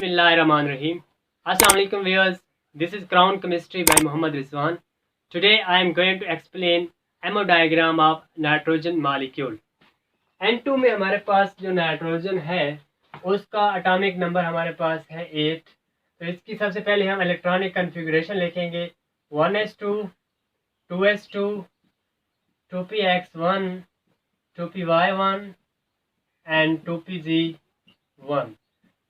Bismillahirrahmanirrahim. Assalamu alaikum viewers. This is Crown Chemistry by Muhammad Rizwan. Today I am going to explain MO diagram of nitrogen molecule. N2 में हमारे पास जो nitrogen है उसका atomic number हमारे पास है 8। तो इसकी सबसे पहले हम इलेक्ट्रॉनिक कन्फिगरेशन लिखेंगे 1s2, 2s2, 2px1, 2py1 and 2pz1।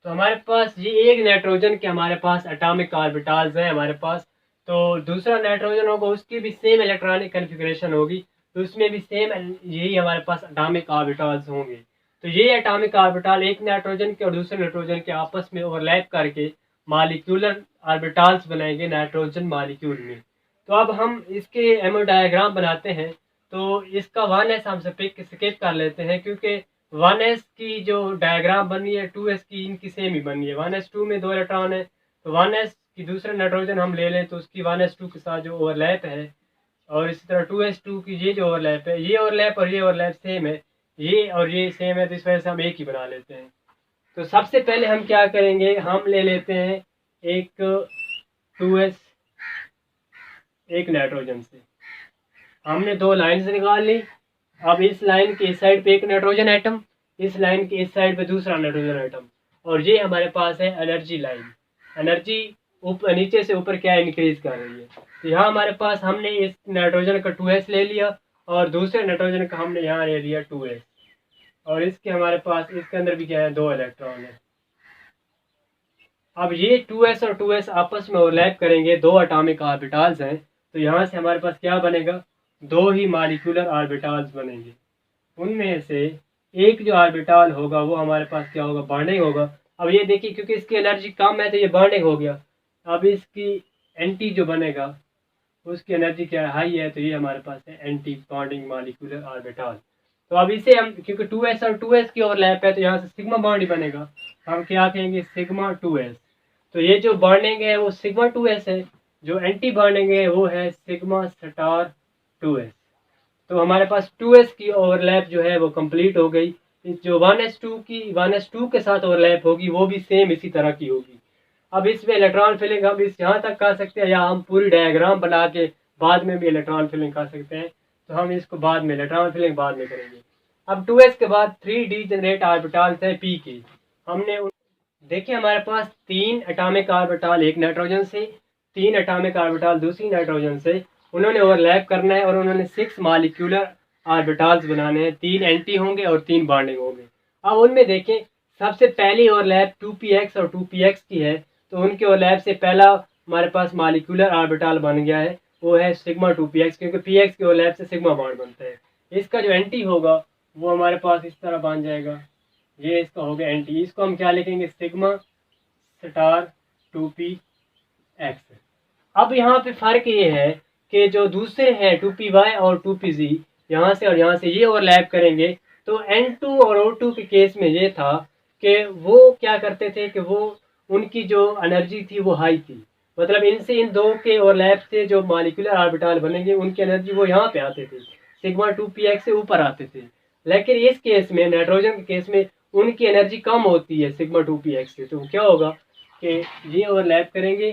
तो हमारे पास ये एक नाइट्रोजन के हमारे पास एटॉमिक ऑर्बिटल्स हैं हमारे पास। तो दूसरा नाइट्रोजन होगा उसकी भी सेम इलेक्ट्रॉनिक कन्फिगरेशन होगी, तो उसमें भी सेम यही हमारे पास एटॉमिक ऑर्बिटल्स होंगे। तो ये एटॉमिक ऑर्बिटल एक नाइट्रोजन के और दूसरे नाइट्रोजन के आपस में ओवरलैप करके मॉलिक्यूलर ऑर्बिटल्स बनाएंगे नाइट्रोजन मॉलिक्यूल में। तो अब हम इसके एमओ डायग्राम बनाते हैं। तो इसका 1s हम स्किप कर लेते हैं क्योंकि 1s की जो डायग्राम बनी है 2s की इनकी सेम ही बनी है। 1s2 में 2 इलेक्ट्रॉन है, तो 1s की दूसरा नाइट्रोजन हम ले लें तो उसकी 1s2 के साथ जो ओवरलैप है, और इसी तरह 2s2 की ये जो ओवरलैप है, ये ओवरलैप और ये ओवरलैप सेम है, ये और ये सेम है, तो इस वजह से हम एक ही बना लेते हैं। तो सबसे पहले हम क्या करेंगे, हम ले लेते हैं एक 2s एक नाइट्रोजन से। हमने 2 लाइन्स निकाल ली। अब इस लाइन के इस साइड पे एक नाइट्रोजन एटम, इस लाइन के इस साइड पे दूसरा नाइट्रोजन एटम, और ये हमारे पास है एनर्जी लाइन। एनर्जी ऊपर नीचे से ऊपर क्या इंक्रीज कर रही है। तो यहाँ हमारे पास हमने इस नाइट्रोजन का 2s ले लिया और दूसरे नाइट्रोजन का हमने यहाँ ले लिया 2s, और इसके हमारे पास इसके अंदर भी क्या है 2 इलेक्ट्रॉन है। अब ये 2s और 2s आपस में ओवरलैप करेंगे, 2 एटॉमिक ऑर्बिटल्स हैं। तो यहाँ से हमारे पास क्या बनेगा, 2 ही मॉलिक्यूलर ऑर्बिटल्स बनेंगे। उनमें से एक जो ऑर्बिटल होगा वो हमारे पास क्या होगा, बॉन्डिंग होगा। अब ये देखिए क्योंकि इसकी एनर्जी कम है तो ये बॉन्डिंग हो गया। अब इसकी एंटी जो बनेगा उसकी एनर्जी क्या हाई है, तो ये हमारे पास है एंटी बॉन्डिंग मॉलिक्यूलर ऑर्बिटल। तो अब इसे हम क्योंकि 2s और 2s की ओवरलैप है तो यहाँ से सिग्मा बॉन्ड बनेगा, हम क्या कहेंगे सिग्मा 2s। तो ये जो बॉन्डिंग है वो सिग्मा 2s है, जो एंटी बॉन्डिंग है वो है सिग्मा स्टार 2s। तो हमारे पास 2s की ओवरलैप जो है वो कंप्लीट हो गई। जो 1s2 के साथ ओवरलैप होगी वो भी सेम इसी तरह की होगी। अब इसमें इलेक्ट्रॉन फिलिंग हम इस यहाँ तक कर सकते हैं, या हम पूरी डायग्राम बना के बाद में भी इलेक्ट्रॉन फिलिंग कर सकते हैं। तो हम इसको बाद में इलेक्ट्रॉन फिलिंग बाद में करेंगे। अब 2s के बाद 3 डीजेनरेट ऑर्बिटल्स हैं p के। हमने देखिए हमारे पास 3 एटॉमिक ऑर्बिटल एक नाइट्रोजन से, 3 एटॉमिक ऑर्बिटल दूसरी नाइट्रोजन से, उन्होंने ओवरलैप करना है और उन्होंने 6 मॉलिक्यूलर ऑर्बिटल्स बनाने हैं। 3 एंटी होंगे और 3 बॉन्डिंग होंगे। अब उनमें देखें सबसे पहली ओवरलैप 2px और 2px की है, तो उनके ओवरलैप से पहला हमारे पास मॉलिक्यूलर ऑर्बिटल बन गया है, वो है सिग्मा 2px, क्योंकि px के ओवरलैप से सिग्मा बॉन्ड बनता है। इसका जो एंटी होगा वो हमारे पास इस तरह बन जाएगा, ये इसका हो गया एंटी। इसको हम क्या लिखेंगे सिग्मा स्टार 2px। अब यहाँ पे फर्क ये है कि जो दूसरे हैं 2py और 2pz, यहाँ से और यहाँ से ये ओवरलैप करेंगे। तो N2 और O2 के केस में ये था कि वो क्या करते थे कि वो उनकी जो एनर्जी थी वो हाई थी, मतलब इनसे इन 2 के ओवरलैप से जो मॉलिक्यूलर ऑर्बिटल बनेंगे उनकी एनर्जी वो यहाँ पे आते थे, सिग्मा 2px से ऊपर आते थे। लेकिन इस केस में नाइट्रोजन के केस में उनकी एनर्जी कम होती है सिग्मा 2px से। तो क्या होगा कि ये ओवरलैप करेंगे,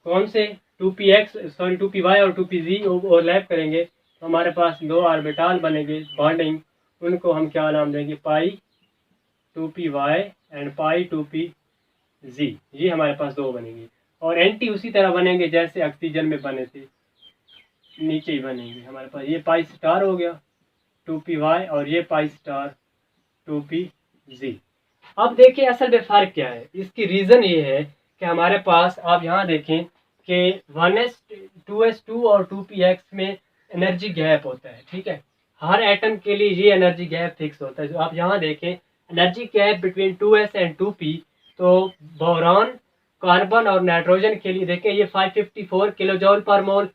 कौन से 2py और 2pz ओवरलैप करेंगे, तो हमारे पास 2 ऑर्बिटल बनेंगे बॉन्डिंग। उनको हम क्या नाम देंगे पाई 2py एंड पाई 2pz। ये हमारे पास 2 बनेंगे, और एंटी उसी तरह बनेंगे जैसे ऑक्सीजन में बने थे, नीचे ही बनेंगे। हमारे पास ये पाई स्टार हो गया 2py और ये पाई स्टार 2pz। अब देखिए असल में फ़र्क क्या है, इसकी रीज़न ये है कि हमारे पास आप यहाँ देखें कि 1s 2s2 और 2px में एनर्जी गैप होता है, ठीक है। हर एटम के लिए ये एनर्जी गैप फिक्स होता है। तो आप यहाँ देखें energy gap between 2s and 2p, तो बोरॉन कार्बन और नाइट्रोजन के लिए देखें ये 554 किलो जूल पर मोल,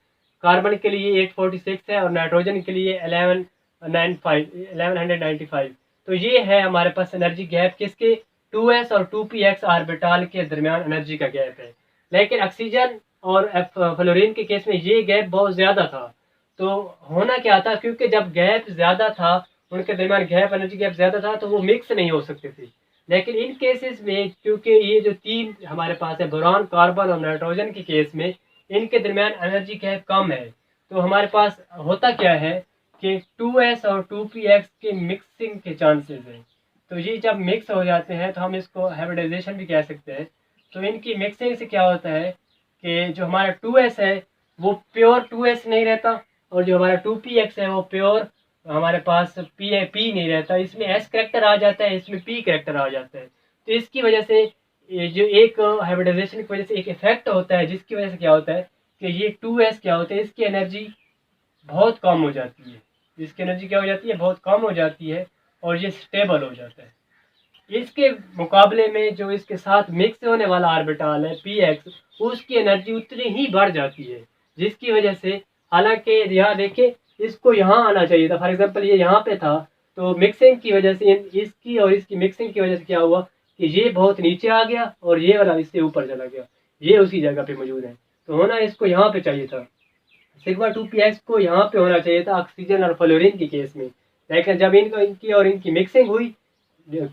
कार्बन के लिए 846 है और नाइट्रोजन के लिए 1195। तो ये है हमारे पास एनर्जी गैप किसके, 2s और 2px ऑर्बिटल के दरमियान एनर्जी का गैप है। लेकिन ऑक्सीजन और फ्लोरीन के केस में ये गैप बहुत ज़्यादा था। तो होना क्या था, क्योंकि जब गैप ज़्यादा था उनके दरमियान गैप एनर्जी गैप ज़्यादा था तो वो मिक्स नहीं हो सकते थे। लेकिन इन केसेस में क्योंकि ये जो तीन हमारे पास है, बोरॉन, कार्बन और नाइट्रोजन के केस में इनके दरमियान एनर्जी गैप कम है, तो हमारे पास होता क्या है कि 2s और 2px के मिक्सिंग के चांसेस हैं। तो ये जब मिक्स हो जाते हैं तो हम इसको हाइब्रिडाइजेशन भी कह सकते हैं। तो इनकी मिक्सिंग से क्या होता है कि जो हमारा 2s है वो प्योर 2s नहीं रहता, और जो हमारा 2px है वो प्योर हमारे पास पी नहीं रहता, इसमें एस करेक्टर आ जाता है, इसमें पी करेक्टर आ जाता है। तो इसकी वजह से ये जो एक हाइब्रिडाइजेशन की वजह से एक इफेक्ट होता है, जिसकी वजह से क्या होता है कि ये 2s क्या होते हैं, इसकी एनर्जी बहुत कम हो जाती है, इसकी एनर्जी क्या हो जाती है, बहुत कम हो जाती है, और ये स्टेबल हो जाता है। इसके मुकाबले में जो इसके साथ मिक्स होने वाला ऑर्बिटल है पी एक्स, उसकी एनर्जी उतनी ही बढ़ जाती है, जिसकी वजह से हालांकि यहाँ देखिए इसको यहाँ आना चाहिए था, फॉर एग्जांपल ये यहाँ पे था, तो मिक्सिंग की वजह से इसकी और इसकी मिक्सिंग की वजह से क्या हुआ कि ये बहुत नीचे आ गया और ये वाला इससे ऊपर चला गया, ये उसी जगह पे मौजूद है। तो होना इसको यहाँ पे चाहिए था, सिग्मा 2px को यहाँ पे होना चाहिए था ऑक्सीजन और फ्लोरीन के केस में, लेकिन जब इनकी और इनकी मिक्सिंग हुई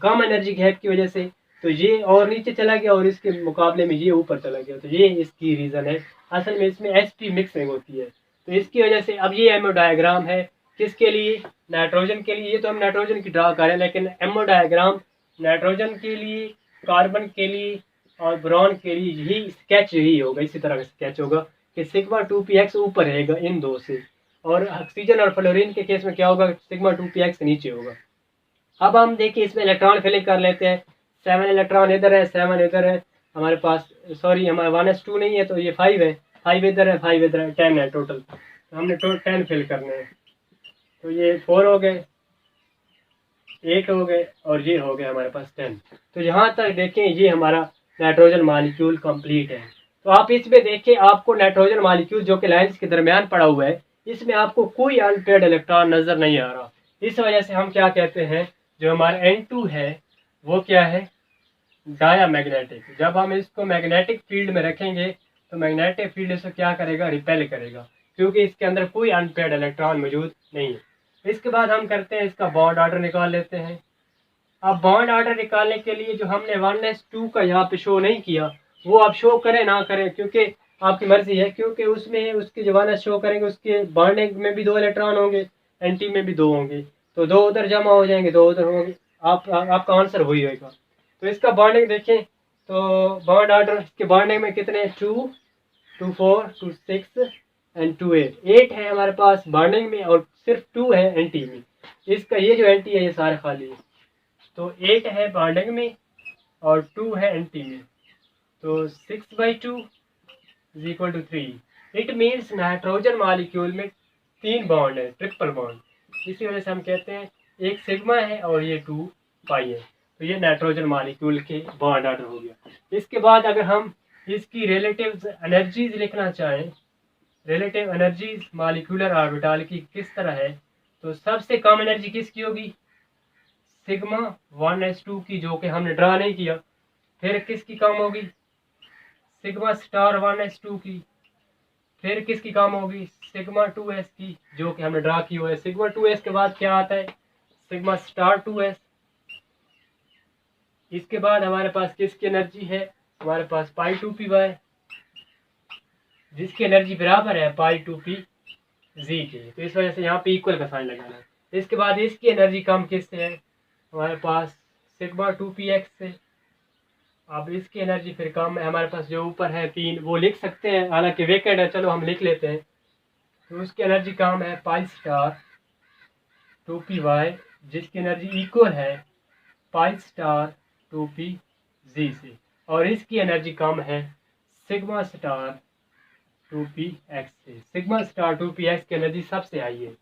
कम एनर्जी गैप की वजह से, तो ये और नीचे चला गया और इसके मुकाबले में ये ऊपर चला गया। तो ये इसकी रीज़न है, असल में इसमें sp मिक्सिंग होती है। तो इसकी वजह से अब ये एमओ डायग्राम है किसके लिए, नाइट्रोजन के लिए। ये तो हम नाइट्रोजन की ड्रा करें, लेकिन एमओ डायग्राम नाइट्रोजन के लिए, कार्बन के लिए और बोरॉन के लिए यही स्केच यही होगा, इसी तरह का स्केच होगा कि सिग्मा 2px ऊपर रहेगा इन दो से, और ऑक्सीजन और फ्लोरीन के केस में क्या होगा, सिग्मा 2px नीचे होगा। अब हम देखिए इसमें इलेक्ट्रॉन फिलिंग कर लेते हैं, 7 इलेक्ट्रॉन इधर है, 7 इधर है हमारे पास, सॉरी हमारे 1s2 नहीं है, तो ये 5 है, 5 इधर है, 5 इधर है, 10 है टोटल, तो हमने 10 फिल करने हैं। तो ये 4 हो गए, 8 हो गए, और ये हो गए हमारे पास 10। तो यहाँ तक देखें ये हमारा नाइट्रोजन मालिक्यूल कंप्लीट है। तो आप इसमें देखें आपको नाइट्रोजन मालिक्यूल जो कि लाइंस के दरमियान पड़ा हुआ है, इसमें आपको कोई अनपेयर्ड इलेक्ट्रॉन नजर नहीं आ रहा। इस वजह से हम क्या कहते हैं, जो हमारा N2 है वो क्या है, डाया मैग्नेटिक। जब हम इसको मैग्नेटिक फील्ड में रखेंगे तो मैग्नेटिक फील्ड इसको क्या करेगा, रिपेल करेगा, क्योंकि इसके अंदर कोई अनपेयर्ड इलेक्ट्रॉन मौजूद नहीं है। इसके बाद हम करते हैं इसका बॉन्ड ऑर्डर निकाल लेते हैं। अब बॉन्ड ऑर्डर निकालने के लिए जो हमने 1s2 का यहाँ पे शो नहीं किया, वो आप शो करें ना करें क्योंकि आपकी मर्जी है, क्योंकि उसमें उसके जो 1s शो करेंगे उसके बॉन्डिंग में भी 2 इलेक्ट्रॉन होंगे, एंटी में भी 2 होंगे, तो 2 उधर जमा हो जाएंगे, 2 उधर होंगे, आपका आंसर वही होगा। तो इसका बॉन्डिंग देखें, तो बॉन्ड ऑर्डर इसके बॉन्डिंग में कितने, 2, 2, 4, 2, 6 एंड 2, 8, 8 है हमारे पास बॉन्डिंग में, और सिर्फ 2 है एंटी में। इसका ये जो एंटी है ये सारे खाली है, तो 8 है बॉन्डिंग में और 2 है एंटी में, तो 6/2 is equal to 3। It means nitrogen molecule में 3 बॉन्ड है, ट्रिपल बॉन्ड। इसी वजह से हम कहते हैं एक सिग्मा है और ये 2 पाई है। तो ये नाइट्रोजन मॉलिक्यूल के बॉन्ड ऑर्डर हो गया। इसके बाद अगर हम इसकी रिलेटिव एनर्जीज लिखना चाहें, रिलेटिव एनर्जीज मॉलिक्यूलर ऑर्बिटल की किस तरह है, तो सबसे कम एनर्जी किसकी होगी, सिग्मा 1s2 की, जो कि हमने ड्रा नहीं किया। फिर किसकी कम होगी, सिग्मा स्टार 1s2 की। फिर किसकी कम होगी, सिग्मा 2s की, जो कि हमने ड्रा की हुआ है। सिग्मा 2s के बाद क्या आता है, सिग्मा स्टार 2s। इसके बाद हमारे पास किसकी एनर्जी है, हमारे पास पाई 2py, जिसकी एनर्जी बराबर है पाई 2p जी के। तो इस वजह से यहाँ पे इक्वल का साइन लगाना है। इसके बाद इसकी एनर्जी कम किससे है, हमारे पास सिग्मा 2px से। अब इसकी एनर्जी फिर कम है हमारे पास, जो ऊपर है 3 वो लिख सकते हैं, हालांकि वेकेंट है, चलो हम लिख लेते हैं। तो उसकी एनर्जी कम है पाई स्टार 2py, जिसकी एनर्जी इक्वल है पाई स्टार 2p जी से, और इसकी एनर्जी कम है सिग्मा स्टार 2px से। सिग्मा स्टार 2px की एनर्जी सबसे हाई है।